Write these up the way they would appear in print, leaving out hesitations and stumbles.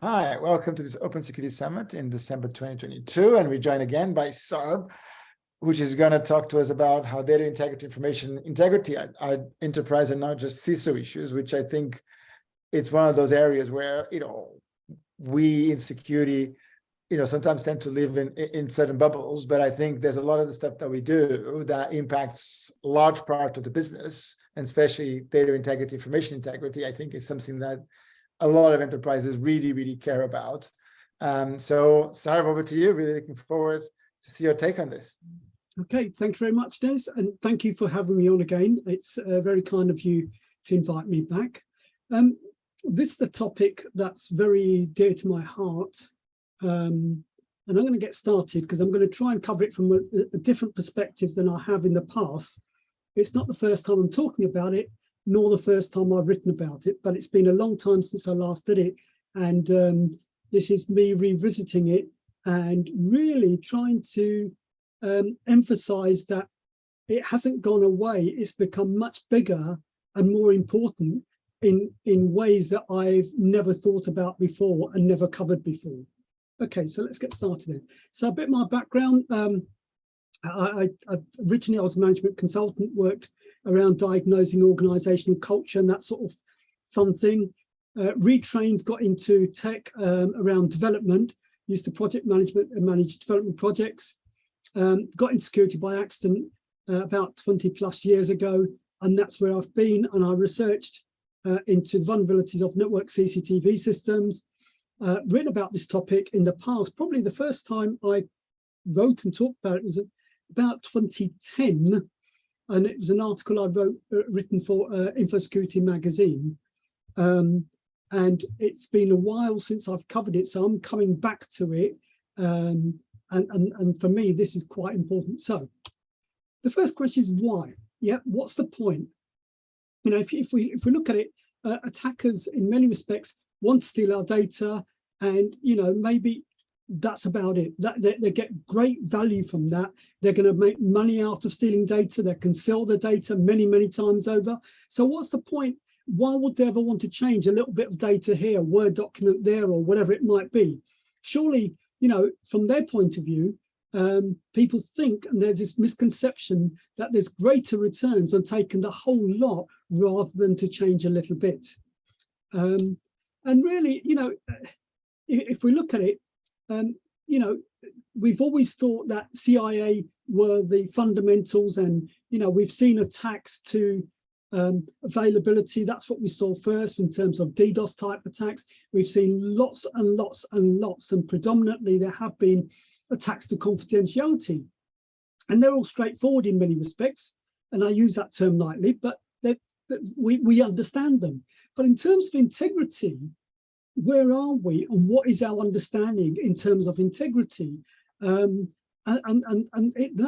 Hi, welcome to this Open Security Summit in December 2022, and we're joined again by Sarb, which is going to talk to us about how data integrity, information integrity are enterprise and not just CISO issues, which I think it's one of those areas where, we in security, sometimes tend to live in certain bubbles, but I think there's a lot of the stuff that we do that impacts a large part of the business, and especially data integrity, information integrity, I think is something that a lot of enterprises really, really care about. So Sarb, over to you. Really looking forward to see your take on this. Okay, thank you very much, Des, and thank you for having me on again. It's very kind of you to invite me back. This is a topic that's very dear to my heart, and I'm going to get started because I'm going to try and cover it from a different perspective than I have in the past. It's not the first time I'm talking about it, nor the first time I've written about it, but it's been a long time since I last did it. And this is me revisiting it and really trying to emphasize that it hasn't gone away. It's become much bigger and more important in ways that I've never thought about before and never covered before. Okay, so let's get started then. So a bit of my background. Originally, I was a management consultant, worked around diagnosing organizational culture and that sort of fun thing. Retrained, got into tech around development, used to project management and managed development projects. Got into security by accident about 20 plus years ago, and that's where I've been. And I researched into the vulnerabilities of network CCTV systems, written about this topic in the past. Probably the first time I wrote and talked about it was about 2010. And it was an article I written for InfoSecurity magazine. And it's been a while since I've covered it, so I'm coming back to it. And for me, this is quite important. So the first question is why? Yeah, what's the point? If we look at it, attackers in many respects want to steal our data, and maybe that's about it. They get great value from that. They're going to make money out of stealing data. They can sell the data many, many times over. So what's the point? Why would they ever want to change a little bit of data here, Word document there, or whatever it might be? Surely, from their point of view, people think, and there's this misconception that there's greater returns on taking the whole lot rather than to change a little bit. And really, if we look at it, we've always thought that CIA were the fundamentals, and we've seen attacks to availability. That's what we saw first in terms of DDoS type attacks. We've seen lots and lots and lots, and predominantly there have been attacks to confidentiality, and they're all straightforward in many respects, and I use that term lightly, but we understand them. But in terms of integrity, where are we, and what is our understanding in terms of integrity? That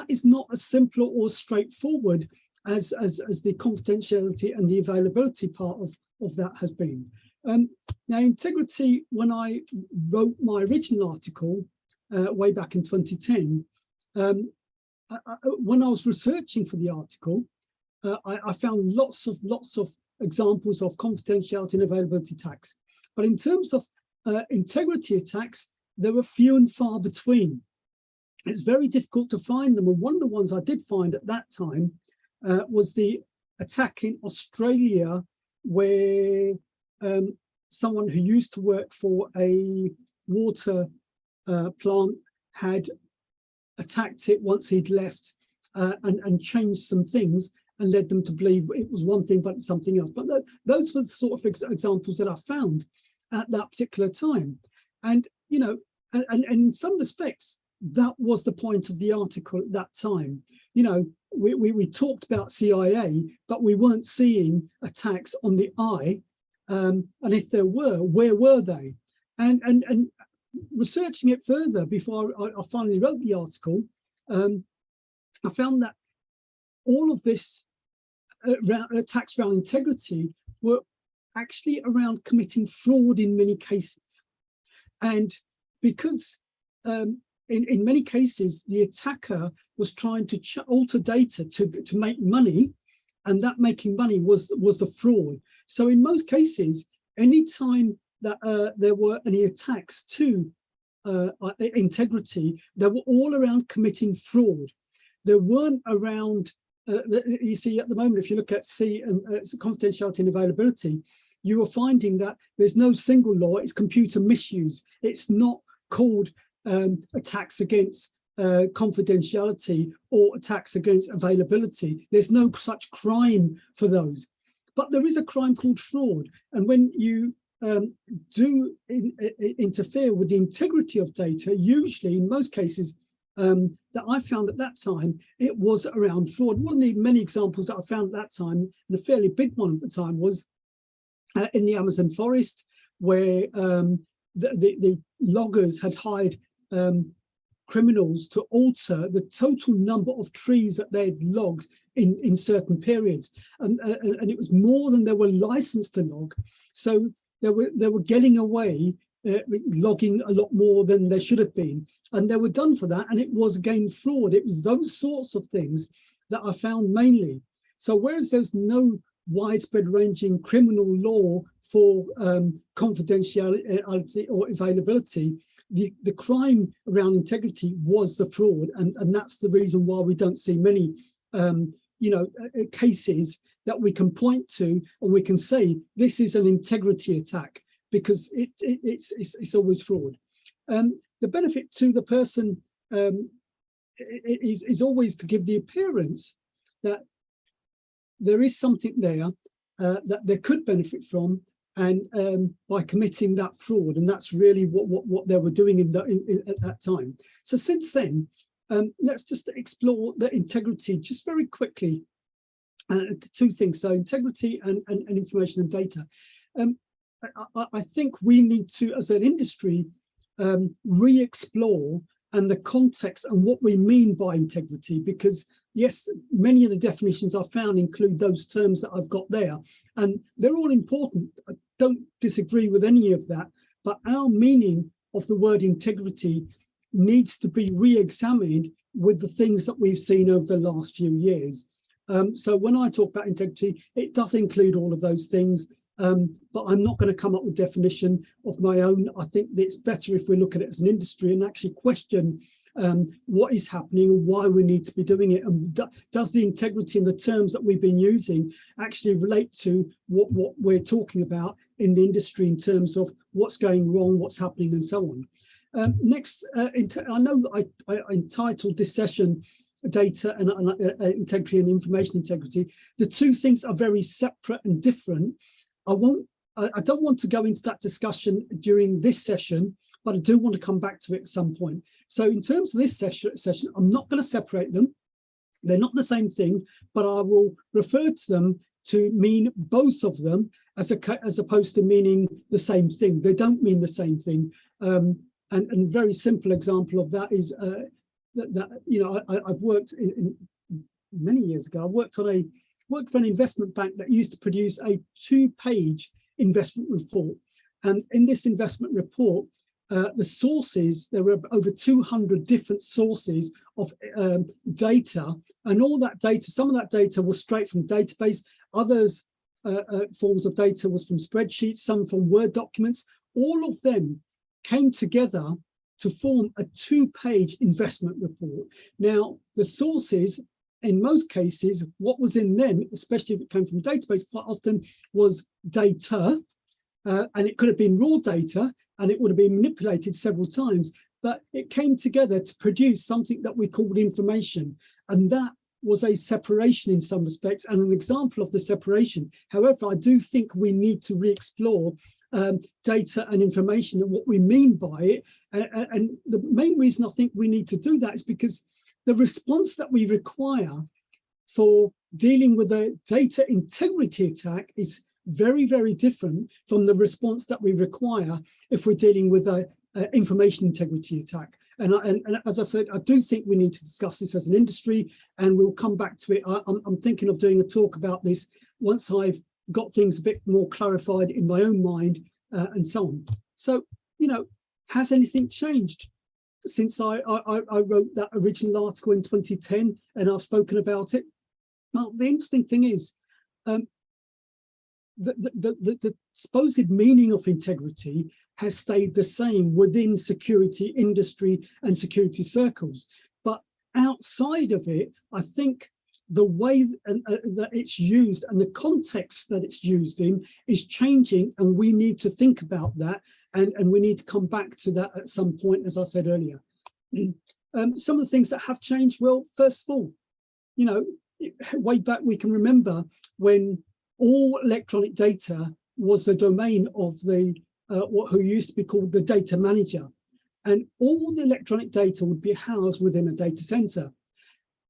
is not as simple or straightforward as the confidentiality and the availability part of that has been. Now, integrity, when I wrote my original article way back in 2010, when I was researching for the article, I found lots of examples of confidentiality and availability attacks. But in terms of integrity attacks, there were few and far between. It's very difficult to find them. And one of the ones I did find at that time was the attack in Australia, where someone who used to work for a water plant had attacked it once he'd left and changed some things and led them to believe it was one thing but something else. But those were the sort of examples that I found at that particular time. And, and in some respects, that was the point of the article at that time. We talked about CIA, but we weren't seeing attacks on the eye. And if there were, where were they? And researching it further before I finally wrote the article, I found that all of this attacks around integrity were actually around committing fraud in many cases. And because in many cases, the attacker was trying to alter data to make money, and that making money was the fraud. So in most cases, anytime that there were any attacks to integrity, they were all around committing fraud. There weren't around, you see at the moment, if you look at confidentiality and availability, you are finding that there's no single law, it's computer misuse. It's not called attacks against confidentiality or attacks against availability. There's no such crime for those. But there is a crime called fraud. And when you do interfere with the integrity of data, usually in most cases that I found at that time, it was around fraud. One of the many examples that I found at that time, and a fairly big one at the time, was in the Amazon forest, where the loggers had hired criminals to alter the total number of trees that they had logged in certain periods, and it was more than they were licensed to log. So they were getting away logging a lot more than they should have been, and they were done for that. And it was again fraud. It was those sorts of things that I found mainly. So whereas there's no widespread ranging criminal law for confidentiality or availability, the crime around integrity was the fraud, and that's the reason why we don't see many cases that we can point to and we can say this is an integrity attack, because it's always fraud. The benefit to the person is always to give the appearance that there is something there that they could benefit from, and by committing that fraud, and that's really what they were doing at that time. So since then, let's just explore the integrity just very quickly. Two things: so integrity and information and data. I think we need to, as an industry, re-explore and the context and what we mean by integrity, because yes, many of the definitions I've found include those terms that I've got there, and they're all important. I don't disagree with any of that, but our meaning of the word integrity needs to be re-examined with the things that we've seen over the last few years. So when I talk about integrity, it does include all of those things, but I'm not going to come up with definition of my own. I think that it's better if we look at it as an industry and actually question what is happening and why we need to be doing it, and does the integrity and the terms that we've been using actually relate to what we're talking about in the industry in terms of what's going wrong, what's happening, and so on. Next, I know I entitled this session Data and Integrity and Information Integrity. The two things are very separate and different. I don't want to go into that discussion during this session, but I do want to come back to it at some point. So in terms of this session, I'm not going to separate them. They're not the same thing, but I will refer to them to mean both of them as opposed to meaning the same thing. They don't mean the same thing. And a very simple example of that is I've worked in many years ago. I worked for an investment bank that used to produce a 2-page investment report, and in this investment report, the sources, there were over 200 different sources of data, and all that data, some of that data was straight from the database, others forms of data was from spreadsheets, some from Word documents. All of them came together to form a 2-page investment report. Now, the sources, in most cases, what was in them, especially if it came from a database, quite often was data, and it could have been raw data, and it would have been manipulated several times, but it came together to produce something that we called information, and that was a separation in some respects and an example of the separation. However, I do think we need to re-explore data and information and what we mean by it, and the main reason I think we need to do that is because the response that we require for dealing with a data integrity attack is very, very different from the response that we require if we're dealing with a information integrity attack. And as I said, I do think we need to discuss this as an industry, and we'll come back to it. I'm thinking of doing a talk about this once I've got things a bit more clarified in my own mind, and so on. So, has anything changed since I wrote that original article in 2010 and I've spoken about it? Well, the interesting thing is, the supposed meaning of integrity has stayed the same within security industry and security circles. But outside of it, I think the way that it's used and the context that it's used in is changing, and we need to think about that, and we need to come back to that at some point, as I said earlier. Some of the things that have changed, well, first of all, you know, way back we can remember when all electronic data was the domain of the who used to be called the data manager, and all the electronic data would be housed within a data center.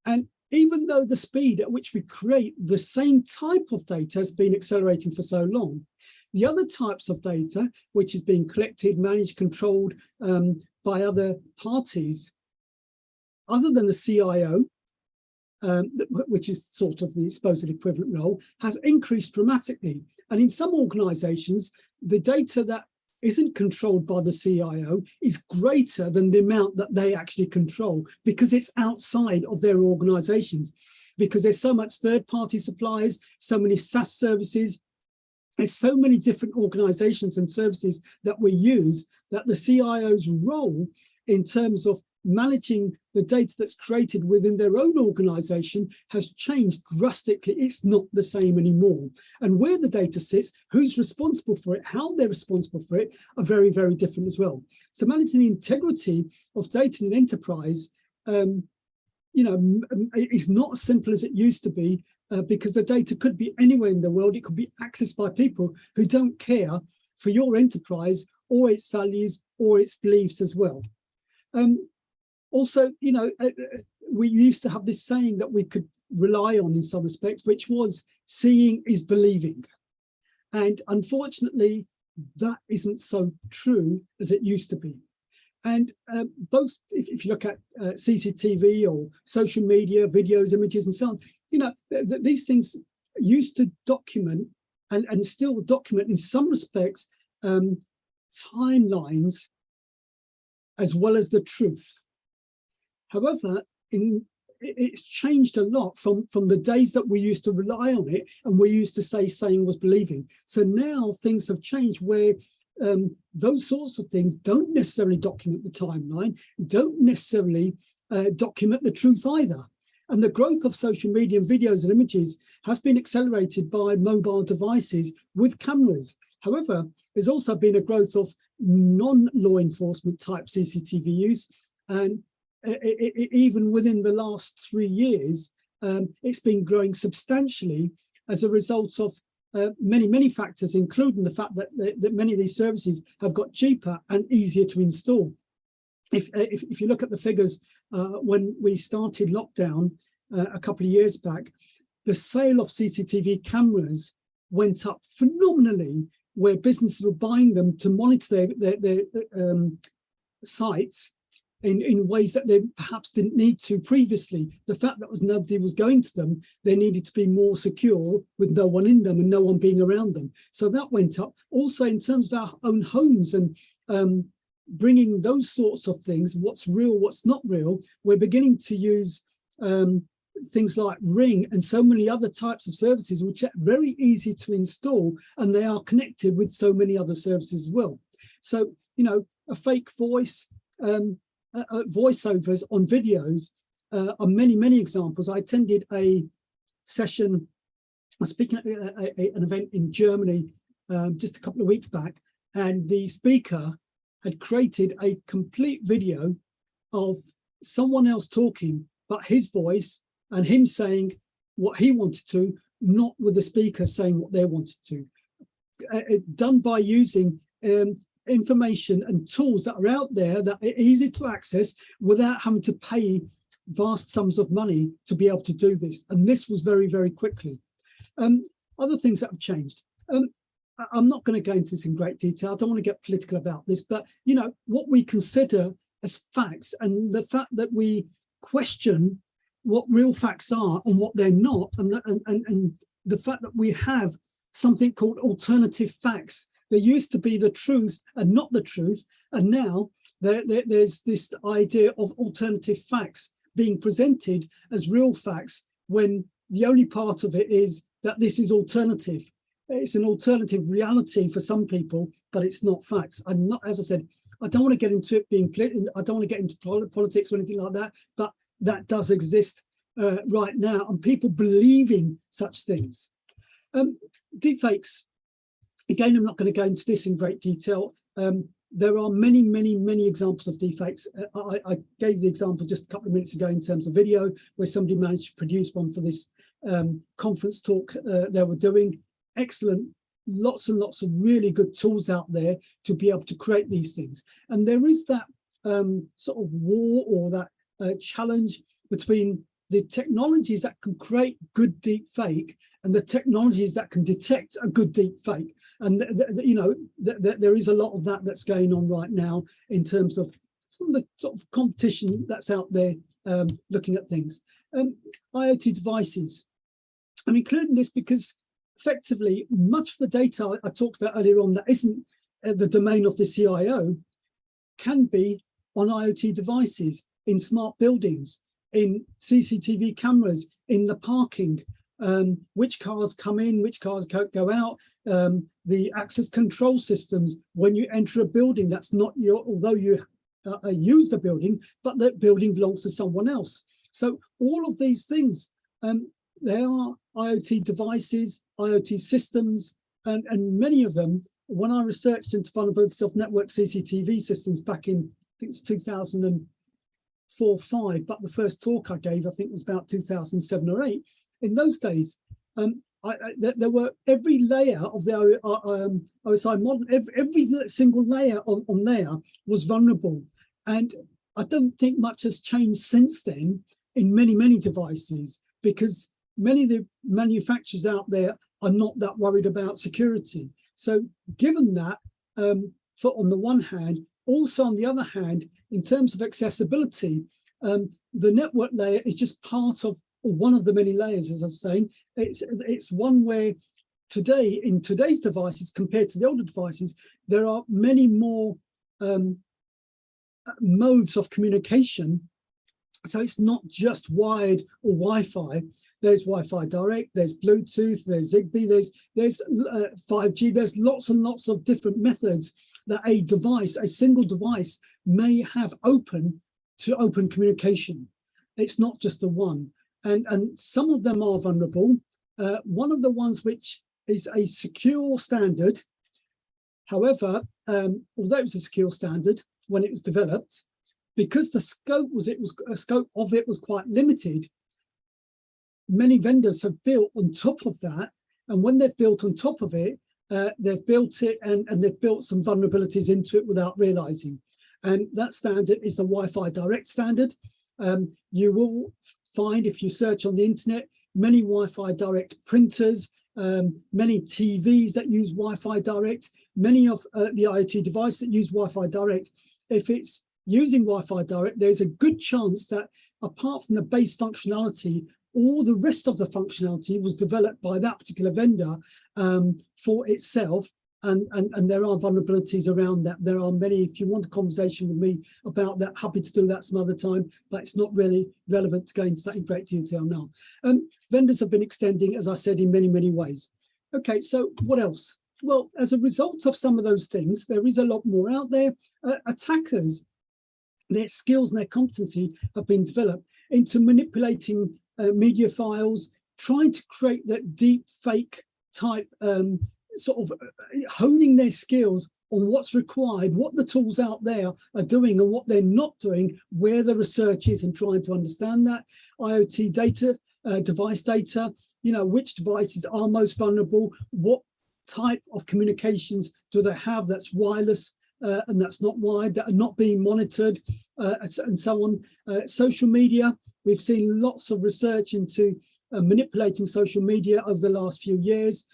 And even though the speed at which we create the same type of data has been accelerating for so long, the other types of data, which is being collected, managed, controlled by other parties, other than the CIO, which is sort of the supposed equivalent role, has increased dramatically. And in some organizations, the data that isn't controlled by the CIO is greater than the amount that they actually control, because it's outside of their organizations, because there's so much third-party suppliers, so many SaaS services, there's so many different organizations and services that we use, that the CIO's role in terms of managing the data that's created within their own organization has changed drastically. It's not the same anymore. And where the data sits, who's responsible for it, how they're responsible for it, are very, very different as well. So managing the integrity of data in an enterprise, you know, is not as simple as it used to be, because the data could be anywhere in the world. It could be accessed by people who don't care for your enterprise or its values or its beliefs as well. Also, you know, we used to have this saying that we could rely on in some respects, which was seeing is believing. And unfortunately, that isn't so true as it used to be. And both, if you look at CCTV or social media, videos, images, and so on, you know, these things used to document and still document in some respects timelines as well as the truth. However, it's changed a lot from the days that we used to rely on it and we used to say saying was believing. So now things have changed where those sorts of things don't necessarily document the timeline, don't necessarily document the truth either. And the growth of social media and videos and images has been accelerated by mobile devices with cameras. However, there's also been a growth of non-law enforcement type CCTV use, and even within the last 3 years, it's been growing substantially as a result of many factors, including the fact that many of these services have got cheaper and easier to install. If you look at the figures, when we started lockdown a couple of years back, the sale of CCTV cameras went up phenomenally, where businesses were buying them to monitor their sites in ways that they perhaps didn't need to previously. The fact that nobody was going to them, they needed to be more secure with no one in them and no one being around them. So that went up. Also, in terms of our own homes and bringing those sorts of things, what's real, what's not real, we're beginning to use things like Ring and so many other types of services, which are very easy to install, and they are connected with so many other services as well. So, you know, a fake voice, voiceovers on videos are many examples. I attended a session, I was speaking at an event in Germany just a couple of weeks back, and the speaker had created a complete video of someone else talking, but his voice and him saying what he wanted to, not with the speaker saying what they wanted to. Done by using information and tools that are out there that are easy to access without having to pay vast sums of money to be able to do this. And this was very quickly. Other things that have changed. I'm not going to go into this in great detail. I don't want to get political about this, but you know, what we consider as facts and the fact that we question what real facts are and what they're not, and the fact that we have something called alternative facts. There used to be the truth and not the truth, and now there's this idea of alternative facts being presented as real facts when the only part of it is that this is alternative. it's an alternative reality for some people, but it's not facts. I'm not, as I said, I don't want to get into it being, I don't want to get into politics or anything like that, but that does exist right now, and people believing such things. Deepfakes, again, I'm not going to go into this in great detail. There are many, many, many examples of deepfakes. I gave the example just a couple of minutes ago in terms of video, where somebody managed to produce one for this conference talk they were doing. Excellent. Lots and lots of really good tools out there to be able to create these things. And there is that sort of war, or that challenge between the technologies that can create good deep fake and the technologies that can detect a good deep fake. And you know, there is a lot of that that's going on right now in terms of some of the sort of competition that's out there looking at things. IoT devices. I'm including this because effectively much of the data I talked about earlier on that isn't the domain of the CIO can be on IoT devices, in smart buildings, in CCTV cameras, in the parking, which cars come in, which cars go out, the access control systems when you enter a building that's not your, although you use the building, but that building belongs to someone else. So all of these things, they are IoT devices, IoT systems, and many of them, when I researched into vulnerability of network CCTV systems back in, I think it's 2004-05, but the first talk I gave, I think was about 2007 or 8. In those days, there were every layer of the OSI model, every single layer on there was vulnerable. And I don't think much has changed since then in many, many devices, because many of the manufacturers out there are not that worried about security. So given that, for on the one hand, also on the other hand, in terms of accessibility, the network layer is just part of, or one of the many layers, as I was saying. It's one where today, in today's devices compared to the older devices, there are many more modes of communication. So it's not just wired or Wi-Fi. There's Wi-Fi direct, there's Bluetooth, there's Zigbee, there's 5G, there's lots and lots of different methods that a device, a single device, may have open to open communication. It's not just the one. And some of them are vulnerable. One of the ones which is a secure standard, however, although it was a secure standard when it was developed, because the scope of it was quite limited, many vendors have built on top of that. And when they've built on top of it, they've built it and they've built some vulnerabilities into it without realizing. And that standard is the Wi-Fi direct standard. You will find, if you search on the internet, many Wi-Fi direct printers, many TVs that use Wi-Fi direct, many of the IoT devices that use Wi-Fi direct. If it's using Wi-Fi direct, there's a good chance that apart from the base functionality, all the rest of the functionality was developed by that particular vendor for itself. And there are vulnerabilities around that. There are many. If you want a conversation with me about that, happy to do that some other time, but it's not really relevant to go into that in great detail now. Vendors have been extending, as I said, in many, many ways. Okay, so what else? Well, as a result of some of those things, there is a lot more out there. Attackers, their skills and their competency have been developed into manipulating media files, trying to create that deep fake type sort of honing their skills on what's required, what the tools out there are doing and what they're not doing, where the research is, and trying to understand that. IoT data, device data, you know, which devices are most vulnerable, what type of communications do they have that's wireless and that's not wired, that are not being monitored, and so on. Social media, we've seen lots of research into manipulating social media over the last few years.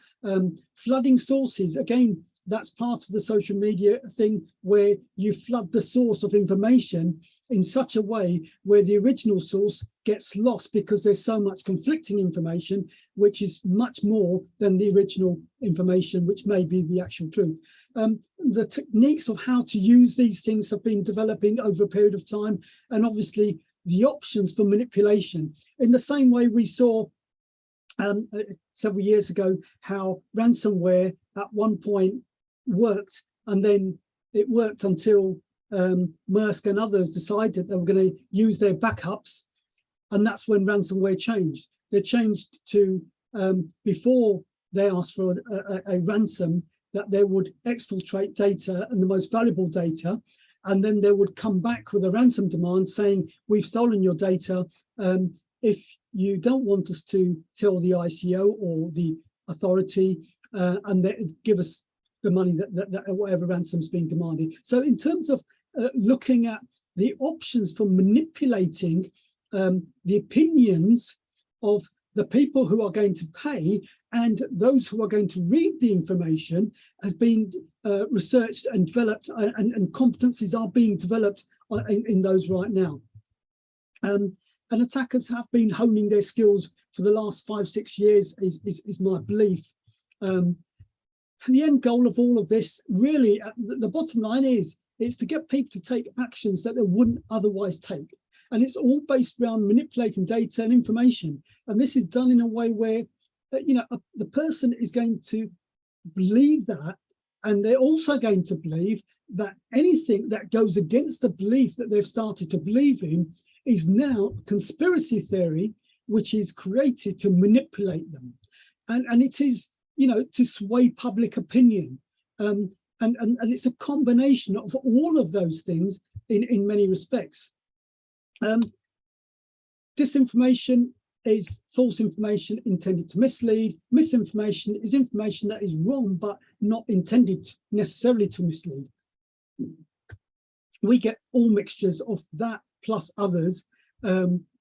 Flooding sources, again, that's part of the social media thing, where you flood the source of information in such a way where the original source gets lost because there's so much conflicting information, which is much more than the original information, which may be the actual truth. The techniques of how to use these things have been developing over a period of time, and obviously the options for manipulation. In the same way we saw several years ago how ransomware at one point worked, and then it worked until Maersk and others decided they were going to use their backups, and that's when ransomware changed. They changed to before they asked for a ransom, that they would exfiltrate data and the most valuable data, and then they would come back with a ransom demand saying, we've stolen your data. If you don't want us to tell the ICO or the authority, and give us the money that whatever ransom's being demanded. So in terms of looking at the options for manipulating the opinions of the people who are going to pay and those who are going to read the information has been researched and developed, and competencies are being developed in those right now. And attackers have been honing their skills for the last 5-6 years, is my belief. And the end goal of all of this, really, the bottom line is, it's to get people to take actions that they wouldn't otherwise take. And it's all based around manipulating data and information. And this is done in a way where, the person is going to believe that, and they're also going to believe that anything that goes against the belief that they've started to believe in is now conspiracy theory, which is created to manipulate them. And it is, to sway public opinion. And it's a combination of all of those things in many respects. Disinformation is false information intended to mislead. Misinformation is information that is wrong, but not intended necessarily to mislead. We get all mixtures of that plus others,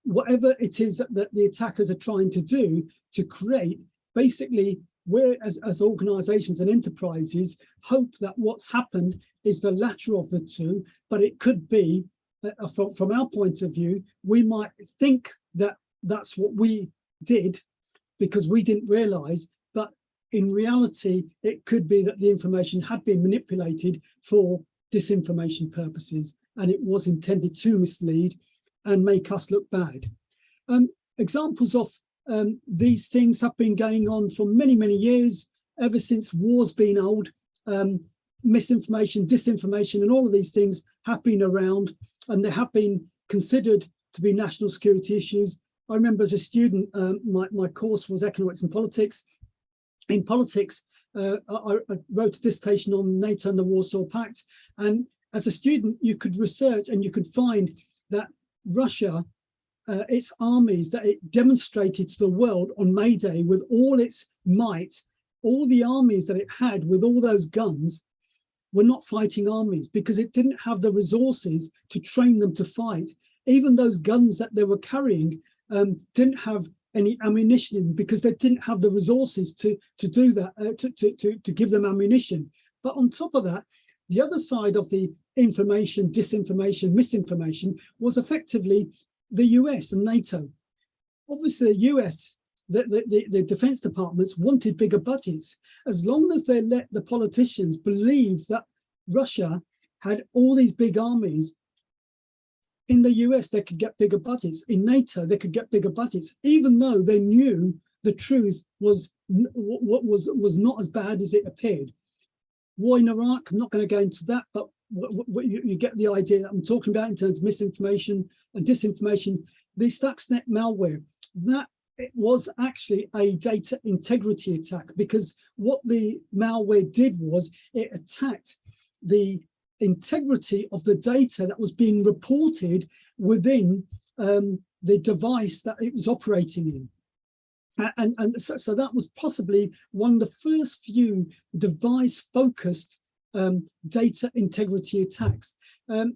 whatever it is that the attackers are trying to do to create. Basically, we as organizations and enterprises hope that what's happened is the latter of the two, but it could be, from our point of view, we might think that that's what we did because we didn't realize, but in reality, it could be that the information had been manipulated for disinformation purposes, and it was intended to mislead and make us look bad. Examples of these things have been going on for many, many years, ever since war's been old. Misinformation, disinformation, and all of these things have been around, and they have been considered to be national security issues. I remember as a student, my course was economics and politics. In politics, I wrote a dissertation on NATO and the Warsaw Pact. And as a student, you could research and you could find that Russia, its armies that it demonstrated to the world on May Day with all its might, all the armies that it had with all those guns were not fighting armies because it didn't have the resources to train them to fight. Even those guns that they were carrying didn't have any ammunition in because they didn't have the resources to do that, to give them ammunition. But on top of that, the other side of the information, disinformation, misinformation was effectively the US and NATO. Obviously, the US, the defense departments wanted bigger budgets. As long as they let the politicians believe that Russia had all these big armies, in the US, they could get bigger budgets. In NATO, they could get bigger budgets, even though they knew the truth was not as bad as it appeared. War in Iraq, I'm not going to go into that, but you get the idea that I'm talking about in terms of misinformation and disinformation. The Stuxnet malware, that it was actually a data integrity attack, because what the malware did was it attacked the integrity of the data that was being reported within the device that it was operating in. And so that was possibly one of the first few device-focused data integrity attacks.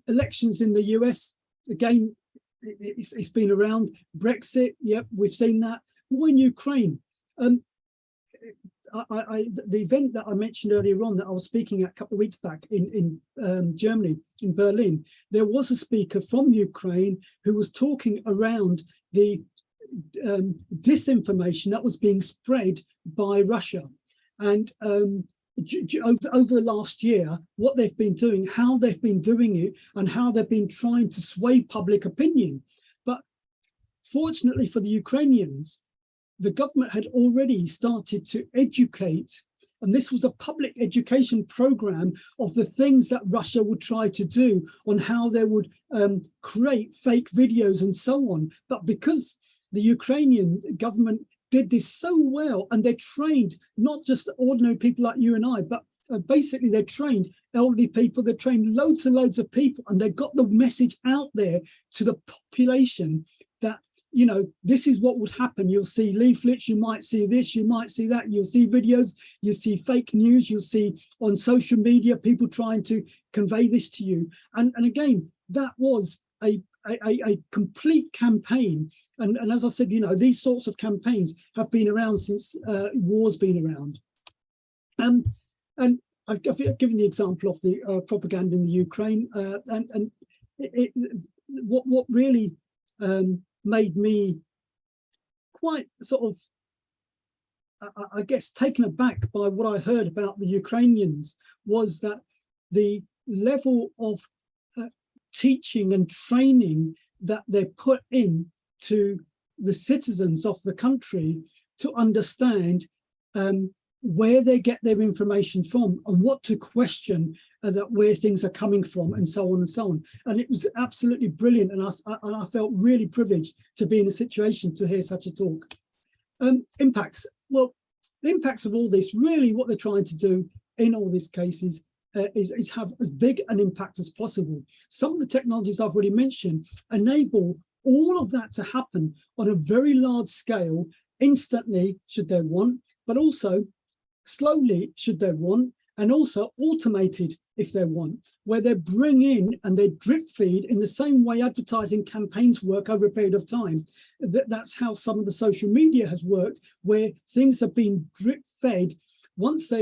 Elections in the US, again, it's been around. Brexit, yep, we've seen that. War in Ukraine. The event that I mentioned earlier on that I was speaking at a couple of weeks back in Germany, in Berlin, there was a speaker from Ukraine who was talking around the disinformation that was being spread by Russia. And over the last year, what they've been doing, how they've been doing it, and how they've been trying to sway public opinion. But fortunately for the Ukrainians, the government had already started to educate, and this was a public education program of the things that Russia would try to do on how they would create fake videos and so on. But because the Ukrainian government did this so well, and they trained not just ordinary people like you and I, but basically they trained elderly people, they trained loads and loads of people, and they got the message out there to the population that, you know, this is what would happen. You'll see leaflets, you might see this, you might see that, you'll see videos, you'll see fake news, you'll see on social media people trying to convey this to you. And again, that was a complete campaign. And as I said, you know, these sorts of campaigns have been around since war's been around. And I've given the example of the propaganda in the Ukraine, what really made me quite sort of, I guess, taken aback by what I heard about the Ukrainians was that the level of teaching and training that they put in to the citizens of the country to understand where they get their information from and what to question that where things are coming from and so on and so on. And it was absolutely brilliant. And I felt really privileged to be in a situation to hear such a talk. Impacts. Well, the impacts of all this, really what they're trying to do in all these cases is have as big an impact as possible. Some of the technologies I've already mentioned enable all of that to happen on a very large scale, instantly, should they want, but also slowly, should they want, and also automated if they want, where they bring in and they drip feed in the same way advertising campaigns work over a period of time. That's how some of the social media has worked, where things have been drip fed once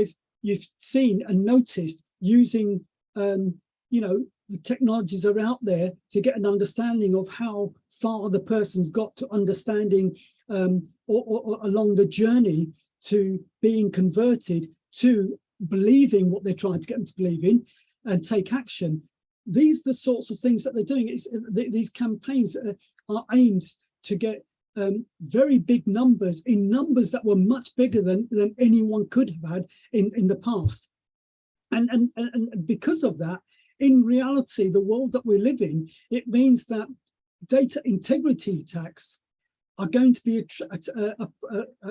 you've seen and noticed using you know, the technologies are out there to get an understanding of how far the person's got to understanding or along the journey to being converted to believing what they're trying to get them to believe in and take action. These are the sorts of things that they're doing. These campaigns are aimed to get very big numbers, in numbers that were much bigger than anyone could have had in the past. And because of that, in reality, the world that we live in, it means that data integrity attacks are going to be,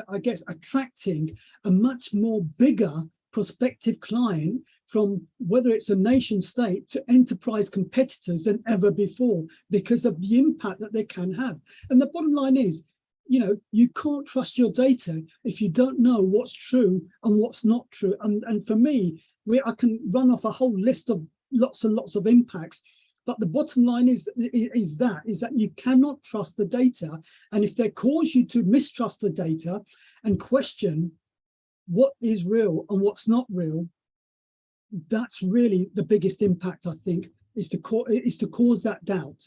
I guess, attracting a much more bigger prospective client from whether it's a nation state to enterprise competitors than ever before, because of the impact that they can have. And the bottom line is, you know, you can't trust your data if you don't know what's true and what's not true. And for me, I can run off a whole list of lots and lots of impacts. But the bottom line is that you cannot trust the data. And if they cause you to mistrust the data and question what is real and what's not real, that's really the biggest impact, I think, is to cause that doubt.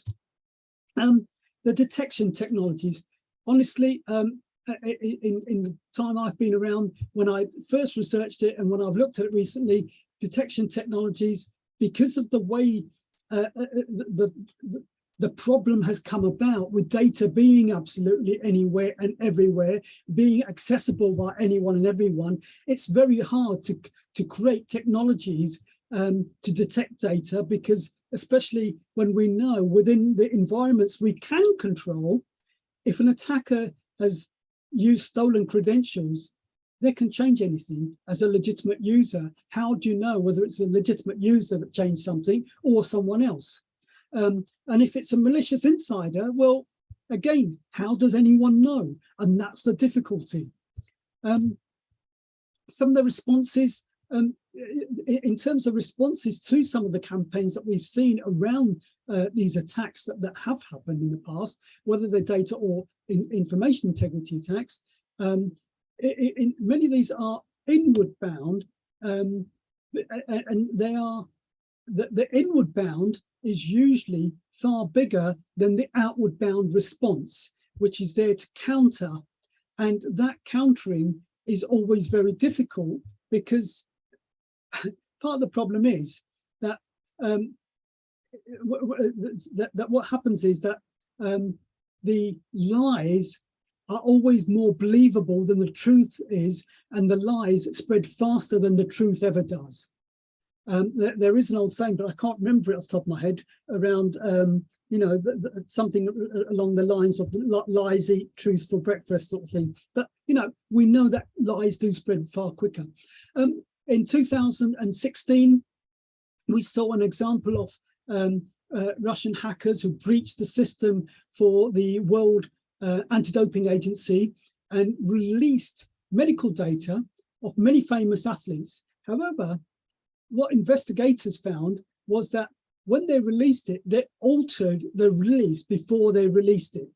The detection technologies, honestly, in the time I've been around, when I first researched it and when I've looked at it recently, detection technologies, because of the way the problem has come about with data being absolutely anywhere and everywhere, being accessible by anyone and everyone, it's very hard to create technologies to detect data, because especially when we know within the environments we can control, if an attacker has used stolen credentials, they can change anything as a legitimate user. How do you know whether it's a legitimate user that changed something or someone else? And if it's a malicious insider, well, again, how does anyone know? And that's the difficulty. Some of the responses, in terms of responses to some of the campaigns that we've seen around these attacks that have happened in the past, whether they're data or information integrity attacks, many of these are inward bound, and they are the inward bound is usually far bigger than the outward bound response, which is there to counter. And that countering is always very difficult, because part of the problem is that that what happens is that the lies are always more believable than the truth is, and the lies spread faster than the truth ever does. There is an old saying, but I can't remember it off the top of my head, around something along the lines of lies eat truth for breakfast sort of thing. But we know that lies do spread far quicker. In 2016, we saw an example of Russian hackers who breached the system for the World Anti-Doping Agency and released medical data of many famous athletes. However, what investigators found was that when they released it, they altered the release before they released it.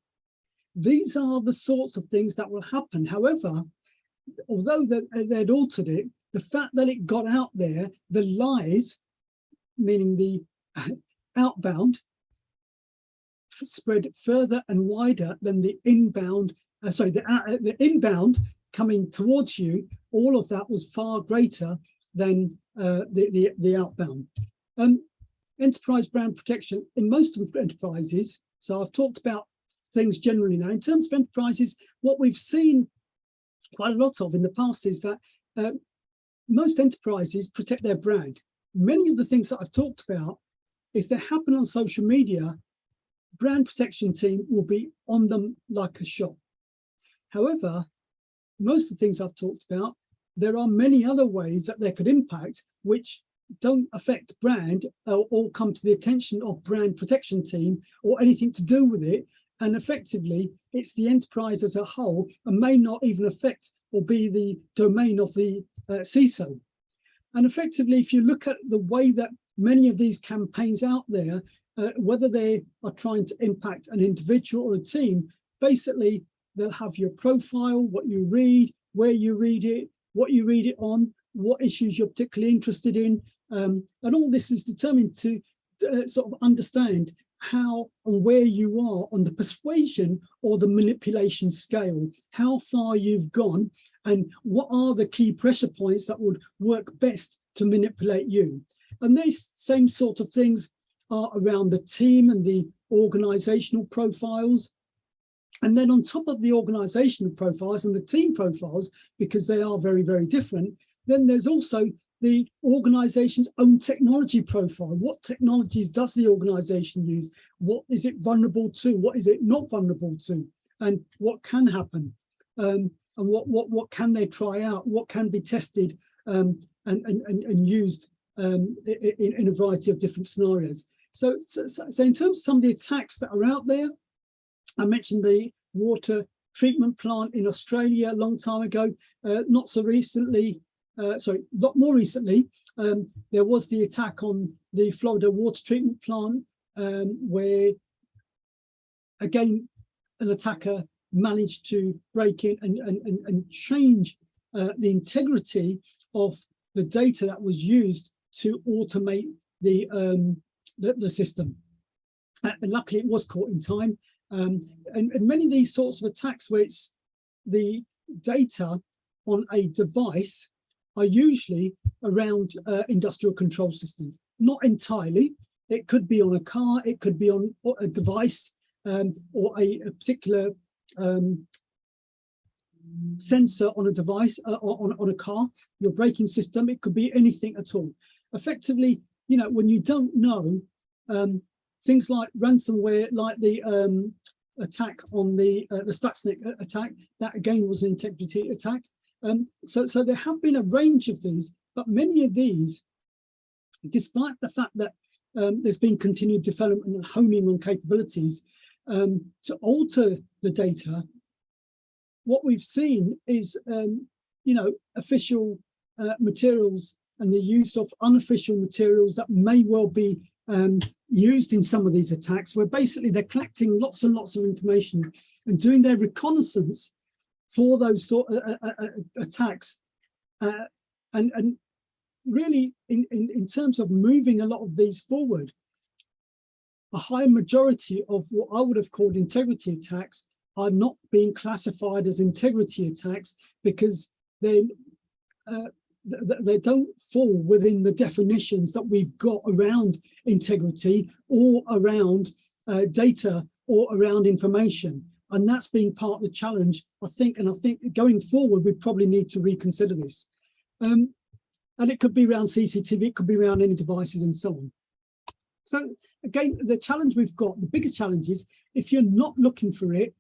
These are the sorts of things that will happen. However, although they'd altered it, the fact that it got out there, the lies, meaning the outbound, spread further and wider than the inbound, the inbound coming towards you. All of that was far greater than the outbound. Enterprise brand protection in most enterprises. So I've talked about things generally now. In terms of enterprises, what we've seen quite a lot of in the past is that most enterprises protect their brand. Many of the things that I've talked about, if they happen on social media, brand protection team will be on them like a shot. However, most of the things I've talked about, there are many other ways that they could impact which don't affect brand or come to the attention of brand protection team or anything to do with it. And effectively, it's the enterprise as a whole and may not even affect or be the domain of the CISO. And effectively, if you look at the way that many of these campaigns out there, whether they are trying to impact an individual or a team, basically, they'll have your profile, what you read, where you read it, what you read it on, what issues you're particularly interested in. And all this is determined to sort of understand how and where you are on the persuasion or the manipulation scale, how far you've gone, and what are the key pressure points that would work best to manipulate you. And these same sort of things are around the team and the organizational profiles. And then on top of the organizational profiles and the team profiles, because they are very, very different, then there's also the organization's own technology profile. What technologies does the organization use? What is it vulnerable to? What is it not vulnerable to? And what can happen? And what can they try out? What can be tested and used in a variety of different scenarios? So in terms of some of the attacks that are out there, I mentioned the water treatment plant in Australia a long time ago. Not more recently, there was the attack on the Florida water treatment plant, where, again, an attacker managed to break in and change the integrity of the data that was used to automate the system. And luckily, it was caught in time. And many of these sorts of attacks where it's the data on a device are usually around industrial control systems. Not entirely. It could be on a car, it could be on a device or a particular sensor on a device, on a car, your braking system. It could be anything at all. Effectively, when you don't know, things like ransomware, like the attack on the Stuxnet attack, that again was an integrity attack. So there have been a range of these, but many of these, despite the fact that there's been continued development and honing on capabilities to alter the data, what we've seen is, official materials and the use of unofficial materials that may well be used in some of these attacks, where basically they're collecting lots and lots of information and doing their reconnaissance for those sort of attacks. And really, in terms of moving a lot of these forward, a high majority of what I would have called integrity attacks are not being classified as integrity attacks because they don't fall within the definitions that we've got around integrity or around data or around information. And that's been part of the challenge, I think. And I think going forward, we probably need to reconsider this. And it could be around CCTV, it could be around any devices and so on. So again, the challenge we've got, the biggest challenge is if you're not looking for it,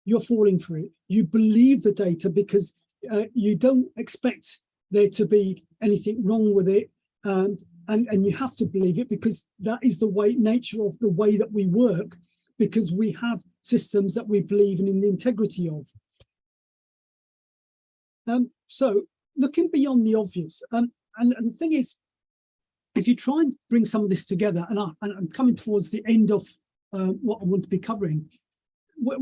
you're falling for it. You believe the data because you don't expect there to be anything wrong with it. And you have to believe it because that is the nature of the way that we work, because we have systems that we believe in the integrity of. So looking beyond the obvious, and the thing is, if you try and bring some of this together, and I'm coming towards the end of what I want to be covering, what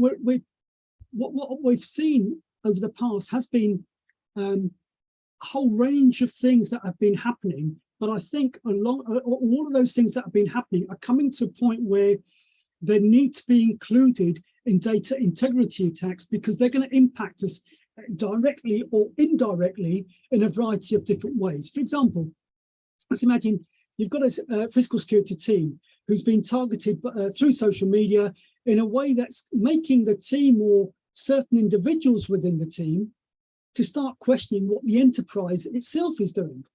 we've seen over the past has been a whole range of things that have been happening. But I think all of those things that have been happening are coming to a point where they need to be included in data integrity attacks, because they're going to impact us directly or indirectly in a variety of different ways. For example, let's imagine you've got a physical security team who's been targeted through social media in a way that's making the team or certain individuals within the team to start questioning what the enterprise itself is doing.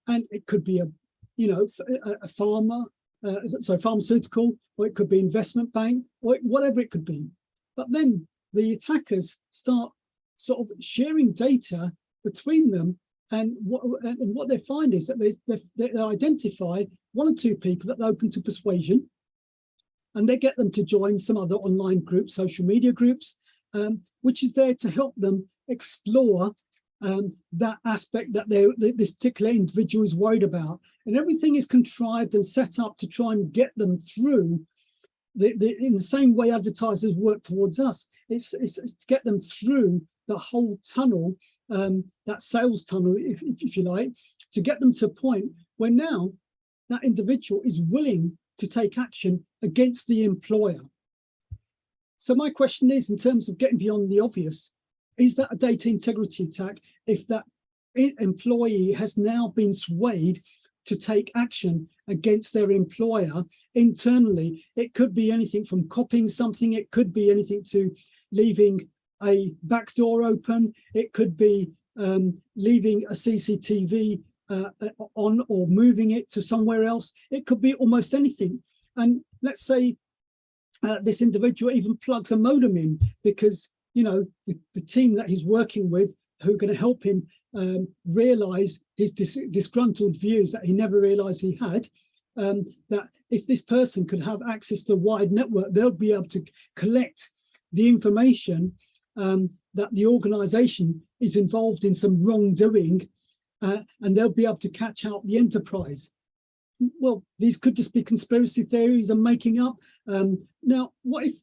And it could be a pharmaceutical, or it could be investment bank, or whatever it could be. But then the attackers start sort of sharing data between them, and what they find is that they identify one or two people that are open to persuasion, and they get them to join some other online groups, social media groups, which is there to help them explore that aspect that this particular individual is worried about. And everything is contrived and set up to try and get them through in the same way advertisers work towards us. It's to get them through the whole tunnel, that sales tunnel, if you like, to get them to a point where now that individual is willing to take action against the employer. So my question is, in terms of getting beyond the obvious, is that a data integrity attack if that employee has now been swayed to take action against their employer internally? It could be anything from copying something, it could be anything to leaving a back door open, it could be leaving a CCTV on or moving it to somewhere else. It could be almost anything. And let's say this individual even plugs a modem in because the team that he's working with, who are going to help him realize his disgruntled views that he never realized he had, that if this person could have access to a wide network, they'll be able to collect the information that the organization is involved in some wrongdoing, and they'll be able to catch out the enterprise. Well, these could just be conspiracy theories I'm making up. Now, what if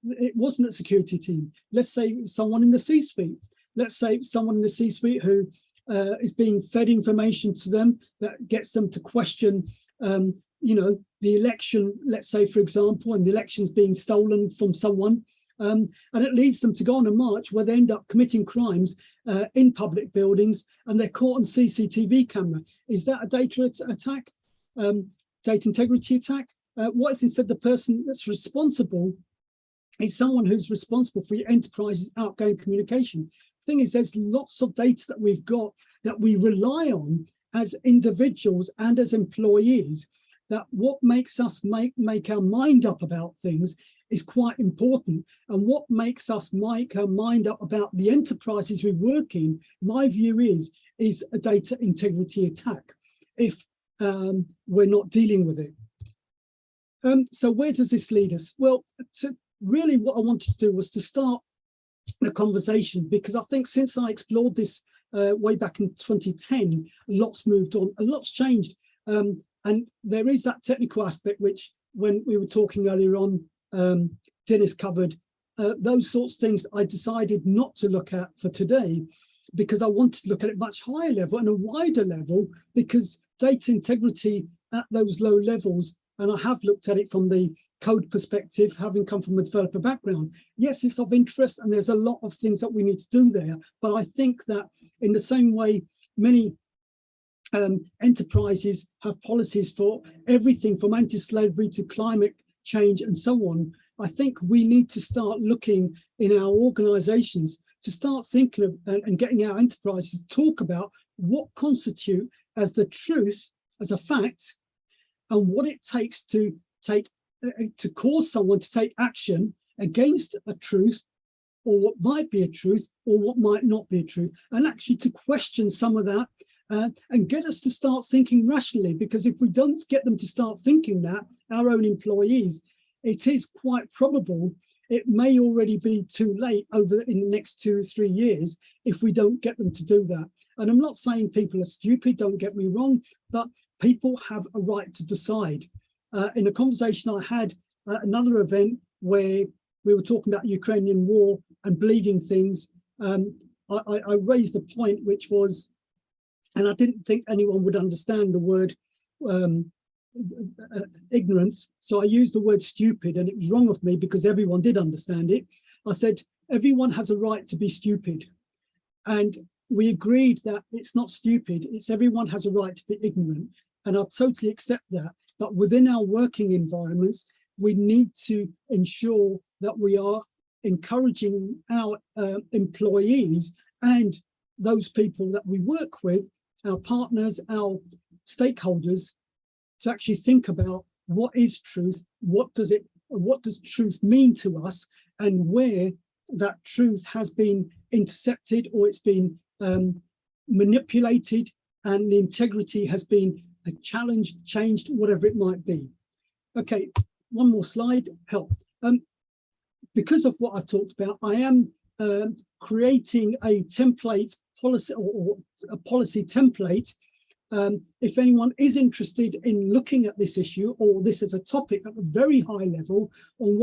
it wasn't a security team? Let's say someone in the C-suite. Let's say someone in the C-suite who is being fed information to them that gets them to question, the election, let's say, for example, and the election's being stolen from someone. And it leads them to go on a march where they end up committing crimes in public buildings, and they're caught on CCTV camera. Is that a data attack? Data integrity attack? What if instead the person that's responsible is someone who's responsible for your enterprise's outgoing communication? Thing is, there's lots of data that we've got that we rely on as individuals and as employees, that what makes us make our mind up about things is quite important. And what makes us make our mind up about the enterprises we work in, my view is a data integrity attack if we're not dealing with it. So where does this lead us? Well, really what I wanted to do was to start the conversation, because I think since I explored this way back in 2010, a lot's moved on, a lot's changed. And there is that technical aspect, which when we were talking earlier on, Dennis covered. Those sorts of things I decided not to look at for today, because I wanted to look at it much higher level and a wider level, because data integrity at those low levels, and I have looked at it from the code perspective, having come from a developer background, yes, it's of interest and there's a lot of things that we need to do there. But I think that in the same way, many enterprises have policies for everything from anti-slavery to climate change and so on. I think we need to start looking in our organizations to start thinking of and getting our enterprises to talk about what constitute as the truth, as a fact, and what it takes to cause someone to take action against a truth, or what might be a truth, or what might not be a truth, and actually to question some of that and get us to start thinking rationally. Because if we don't get them to start thinking that, our own employees, it is quite probable it may already be too late over in the next 2 or 3 years if we don't get them to do that. And I'm not saying people are stupid, don't get me wrong, but people have a right to decide. In a conversation I had at another event where we were talking about Ukrainian war and believing things, I raised a point which was, and I didn't think anyone would understand the word ignorance, so I used the word stupid, and it was wrong of me because everyone did understand it. I said, everyone has a right to be stupid. And we agreed that it's not stupid, it's everyone has a right to be ignorant. And I totally accept that. But within our working environments, we need to ensure that we are encouraging our employees and those people that we work with, our partners, our stakeholders, to actually think about what is truth, what does truth mean to us, and where that truth has been intercepted or it's been manipulated and the integrity has been challenged, changed, whatever it might be. Okay, one more slide, help. Because of what I've talked about, I am creating a template policy or a policy template. If anyone is interested in looking at this issue or this as a topic at a very high level on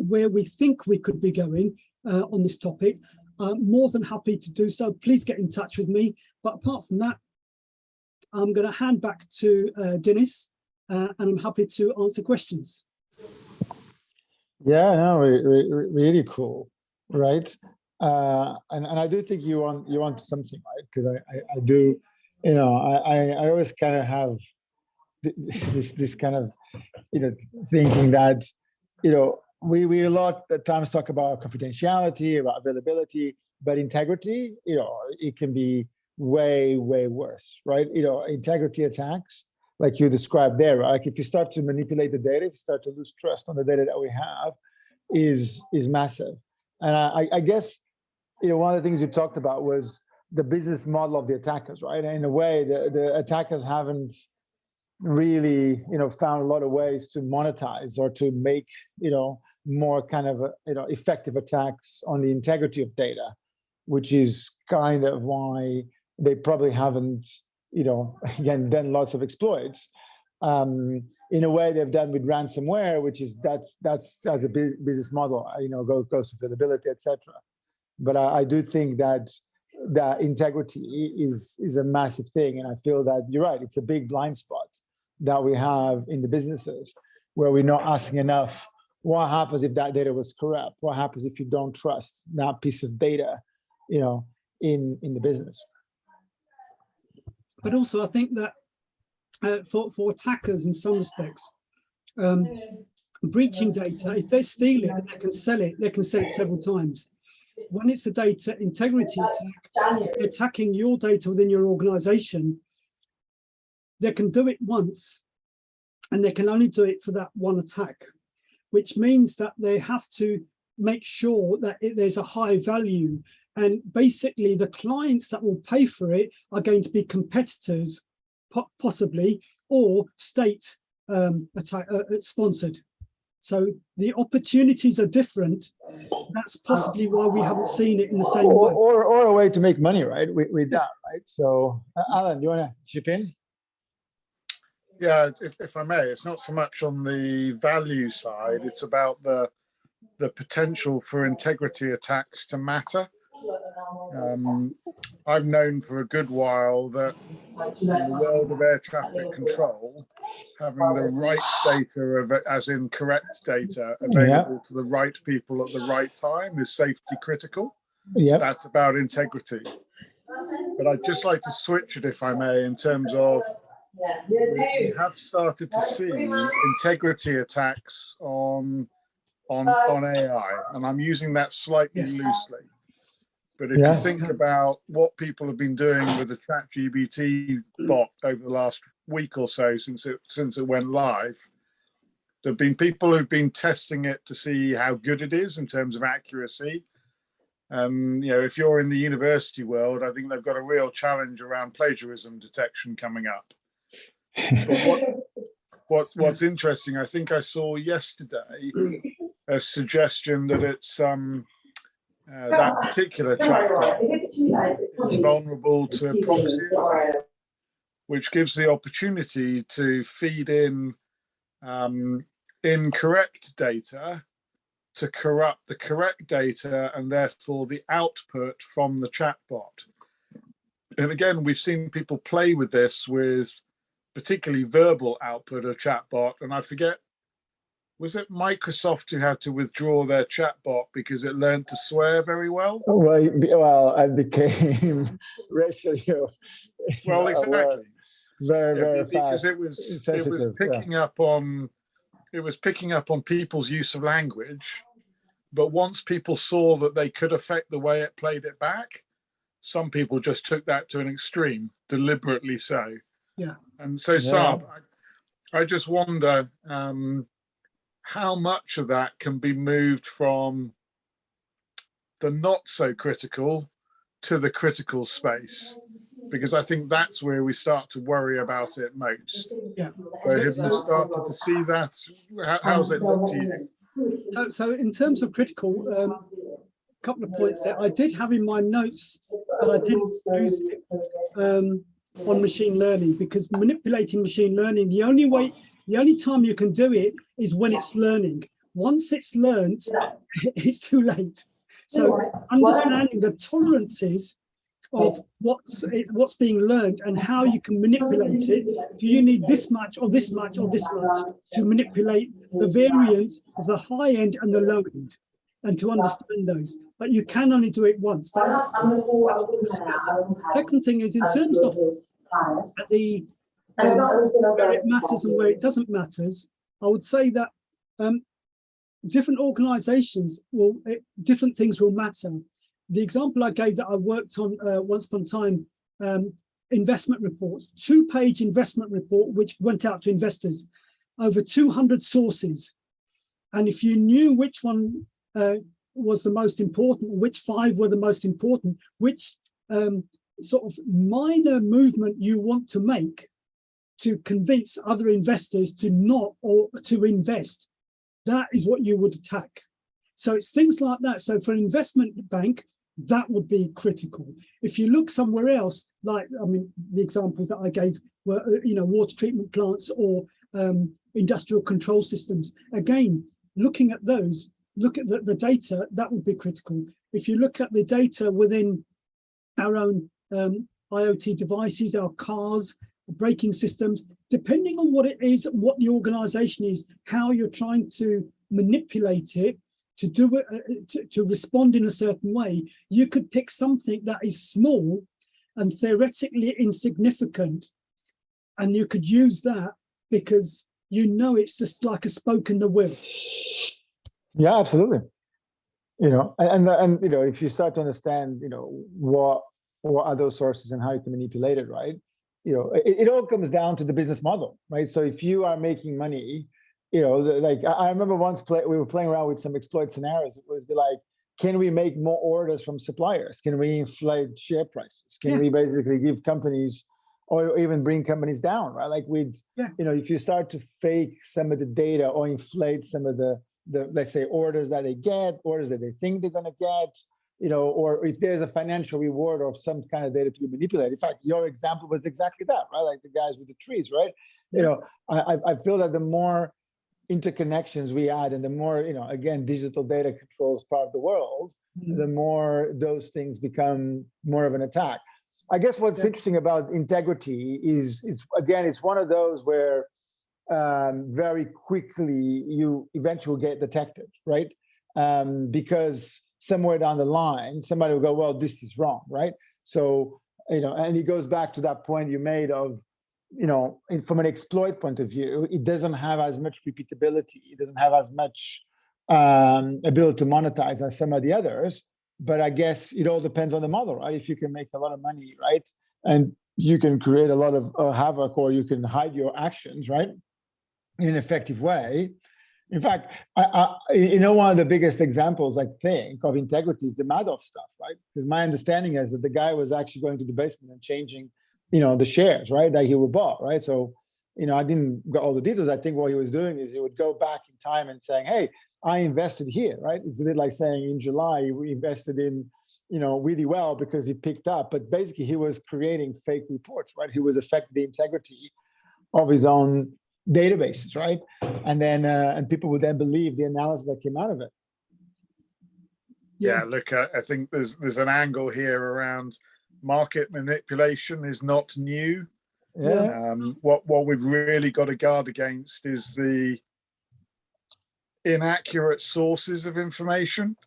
where we think we could be going on this topic, more than happy to do so. Please get in touch with me. But apart from that, I'm going to hand back to Dennis, and I'm happy to answer questions. Yeah, no, really cool, right? And I do think you want something, right? Because I do, you know, I always kind of have this kind of, you know, thinking that, you know, we a lot at times talk about confidentiality, about availability, but integrity, you know, it can be way worse, right? You know, integrity attacks, like you described there, right? Like if you start to manipulate the data, if you start to lose trust on the data that we have, is massive. And I guess, you know, one of the things you talked about was the business model of the attackers, right? And in a way, the attackers haven't really, you know, found a lot of ways to monetize or to make, you know, more kind of, you know, effective attacks on the integrity of data, which is kind of why they probably haven't, you know, again, done lots of exploits. In a way they've done with ransomware, which is that's as a business model, you know, goes to availability, etc. But I do think that integrity is a massive thing, and I feel that you're right. It's a big blind spot that we have in the businesses where we're not asking enough. What happens if that data was corrupt? What happens if you don't trust that piece of data, you know, in the business? But also, I think that for attackers, in some respects, breaching data, if they steal it, they can sell it. They can sell it several times. When it's a data integrity attack, attacking your data within your organization, they can do it once, and they can only do it for that one attack, which means that they have to make sure that there's a high value. And basically, the clients that will pay for it are going to be competitors, possibly, or state sponsored. So the opportunities are different. That's possibly why we haven't seen it in the same way. Or a way to make money, right? With that, right? So, Alan, do you want to chip in? Yeah, if I may, it's not so much on the value side. It's about the potential for integrity attacks to matter. I've known for a good while that in the world of air traffic control, having the right data, as in correct data, available to the right people at the right time is safety critical. Yep. That's about integrity. But I'd just like to switch it, if I may, in terms of we have started to see integrity attacks on on AI, and I'm using that slightly Yes. loosely. But if you think about what people have been doing with the ChatGPT bot over the last week or so since it went live, there have been people who've been testing it to see how good it is in terms of accuracy. And if you're in the university world, I think they've got a real challenge around plagiarism detection coming up. But what's interesting, I think I saw yesterday a suggestion that it's that particular chatbot is vulnerable to proxy attack, which gives the opportunity to feed in incorrect data to corrupt the correct data and therefore the output from the chatbot. And again, we've seen people play with this with particularly verbal output of chatbot. And I forget, was it Microsoft who had to withdraw their chatbot because it learned to swear very well? Well, I became racially. Well, exactly. Very because fast. it was picking up on people's use of language, but once people saw that they could affect the way it played it back, some people just took that to an extreme, deliberately so. Yeah. And so, Sarb, I just wonder how much of that can be moved from the not so critical to the critical space, because I think that's where we start to worry about it most. Yeah. So have you started to see that? How's it look to you? So in terms of critical, a couple of points there. I did have in my notes, but I didn't use it on machine learning, because manipulating machine learning, the only time you can do it is when it's learning. Once it's learned, it's too late. So understanding the tolerances of what's being learned and how you can manipulate it. Do you need this much or this much or this much to manipulate the variance of the high end and the low end, and to understand those? But you can only do it once. That's the perspective. Second thing is, in terms of the where it matters and where it doesn't matter, I would say that different organizations different things will matter. The example I gave that I worked on once upon a time, investment reports, 2-page investment report, which went out to investors, over 200 sources. And if you knew which one was the most important, which 5 were the most important, which sort of minor movement you want to make to convince other investors to not or to invest, that is what you would attack. So it's things like that. So for an investment bank, that would be critical. If you look somewhere else, like, I mean, the examples that I gave were, water treatment plants or industrial control systems. Again, looking at those, look at the data, that would be critical. If you look at the data within our own IoT devices, our cars, braking systems, depending on what it is, what the organization is, how you're trying to manipulate it, to do it, to respond in a certain way, you could pick something that is small and theoretically insignificant, and you could use that because it's just like a spoke in the wheel. Yeah, absolutely. And if you start to understand, what are those sources and how you can manipulate it, right? It all comes down to the business model, right? So if you are making money, like I remember once we were playing around with some exploit scenarios. It was like, can we make more orders from suppliers? Can we inflate share prices? Can we basically give companies, or even bring companies down, right? Like if you start to fake some of the data or inflate some of the let's say orders that they get, orders that they think they're going to get, or if there's a financial reward of some kind of data to be manipulated. In fact, your example was exactly that, right? Like the guys with the trees, right? I feel that the more interconnections we add, and the more, again, digital data controls part of the world, the more those things become more of an attack. I guess what's interesting about integrity is, it's one of those where very quickly you eventually get detected, right? Because somewhere down the line, somebody will go, well, this is wrong, right? So, and it goes back to that point you made of, from an exploit point of view, it doesn't have as much repeatability. It doesn't have as much ability to monetize as some of the others. But I guess it all depends on the model, right? If you can make a lot of money, right, and you can create a lot of havoc, or you can hide your actions, right, in an effective way. In fact, one of the biggest examples, I think, of integrity is the Madoff stuff, right? Because my understanding is that the guy was actually going to the basement and changing, the shares, right, that he would bought, right? So, I didn't get all the details. I think what he was doing is he would go back in time and saying, hey, I invested here, right? It's a bit like saying in July, we invested in, really well because he picked up. But basically, he was creating fake reports, right? He was affecting the integrity of his own databases, right? And then and people would then believe the analysis that came out of it. Yeah, look, I think there's an angle here around market manipulation is not new. Yeah. What we've really got to guard against is the inaccurate sources of information.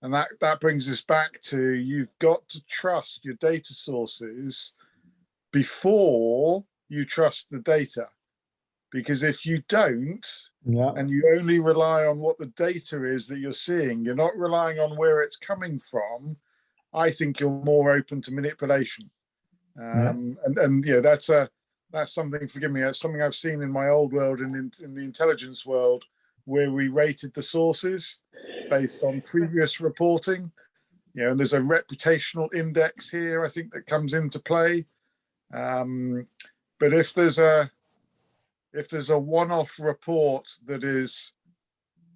And that brings us back to, you've got to trust your data sources before you trust the data. Because if you don't, and you only rely on what the data is that you're seeing, you're not relying on where it's coming from, I think you're more open to manipulation. And that's something, forgive me, that's something I've seen in my old world and in the intelligence world, where we rated the sources based on previous reporting. And there's a reputational index here, I think, that comes into play. But if there's a one-off report that is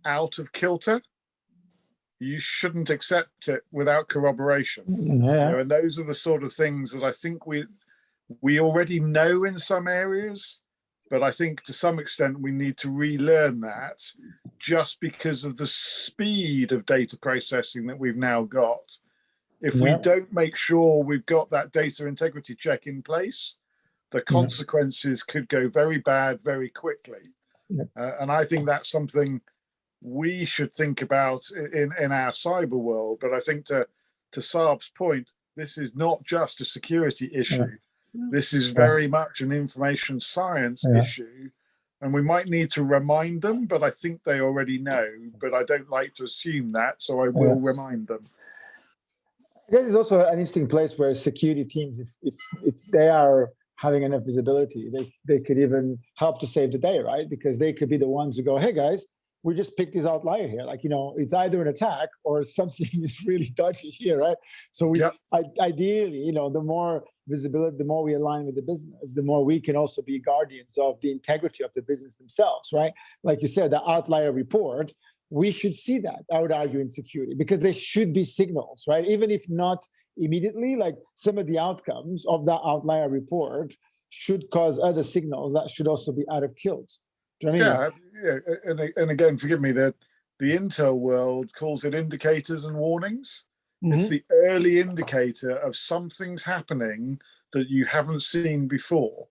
out of kilter, you shouldn't accept it without corroboration. And those are the sort of things that I think we already know in some areas, but I think to some extent we need to relearn that, just because of the speed of data processing that we've now got. If we don't make sure we've got that data integrity check in place, the consequences could go very bad very quickly. And I think that's something we should think about in our cyber world. But I think to Sarb's point, this is not just a security issue. This is very much an information science issue. And we might need to remind them, but I think they already know. But I don't like to assume that, so I will remind them. I guess it's also an interesting place where security teams, if they are having enough visibility, they could even help to save the day, right? Because they could be the ones who go, hey guys, we just picked this outlier here. Like, it's either an attack or something is really dodgy here, right? So ideally, the more visibility, the more we align with the business, the more we can also be guardians of the integrity of the business themselves, right? Like you said, the outlier report, we should see that, I would argue, in security, because there should be signals, right? Even if not immediately, like some of the outcomes of that outlier report should cause other signals that should also be out of kilts. Do you know what I mean? And again, forgive me, that the intel world calls it indicators and warnings. It's the early indicator of something's happening that you haven't seen before.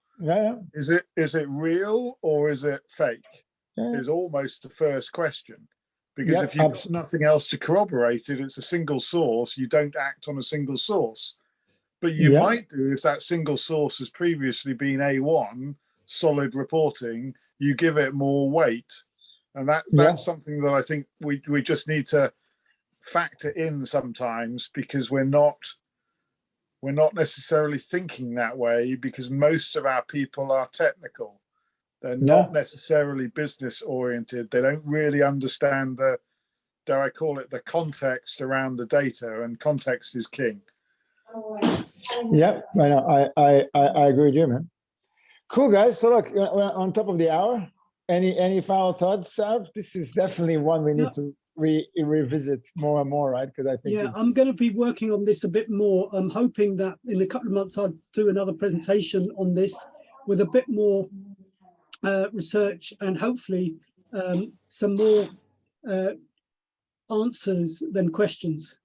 Is it real or is it fake? Is almost the first question. Because if you've got nothing else to corroborate it, it's a single source, you don't act on a single source. But you might do if that single source has previously been A1, solid reporting, you give it more weight. And that's something that I think we just need to factor in sometimes, because we're not necessarily thinking that way, because most of our people are technical. They're not necessarily business oriented. They don't really understand dare I call it, the context around the data, and context is king. Yeah, I agree with you, man. Cool, guys. So look, we're on top of the hour. Any final thoughts, Sarb? This is definitely one we need to revisit more and more, right? Because I think I'm going to be working on this a bit more. I'm hoping that in a couple of months I'll do another presentation on this with a bit more research, and hopefully some more answers than questions.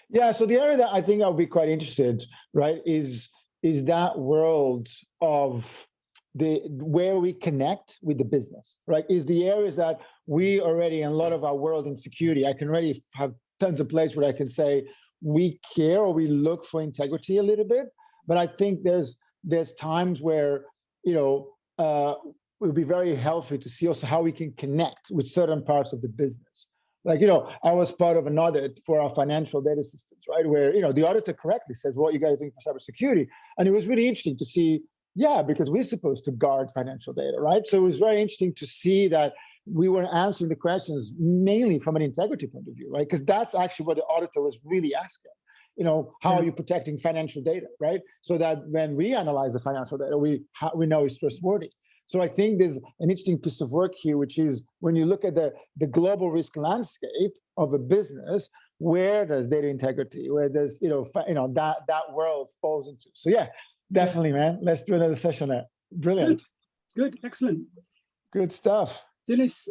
Yeah, so the area that I think I'll be quite interested, right, is that world of where we connect with the business, right? Is the areas that we already, in a lot of our world in security, I can already have tons of places where I can say we care or we look for integrity a little bit. But I think there's times where, will be very healthy to see also how we can connect with certain parts of the business. Like, you know, I was part of an audit for our financial data systems, right? Where, you know, the auditor correctly says, what you guys are doing for cybersecurity. And it was really interesting to see, yeah, because we're supposed to guard financial data, right? So it was very interesting to see that we were answering the questions mainly from an integrity point of view, right? Because that's actually what the auditor was really asking. You know, how are you protecting financial data, right? So that when we analyze the financial data, we know it's trustworthy. So I think there's an interesting piece of work here, which is when you look at the global risk landscape of a business, where does data integrity, where does, that world falls into. So yeah, definitely, man. Let's do another session there. Brilliant. Good, excellent. Good stuff. Dennis,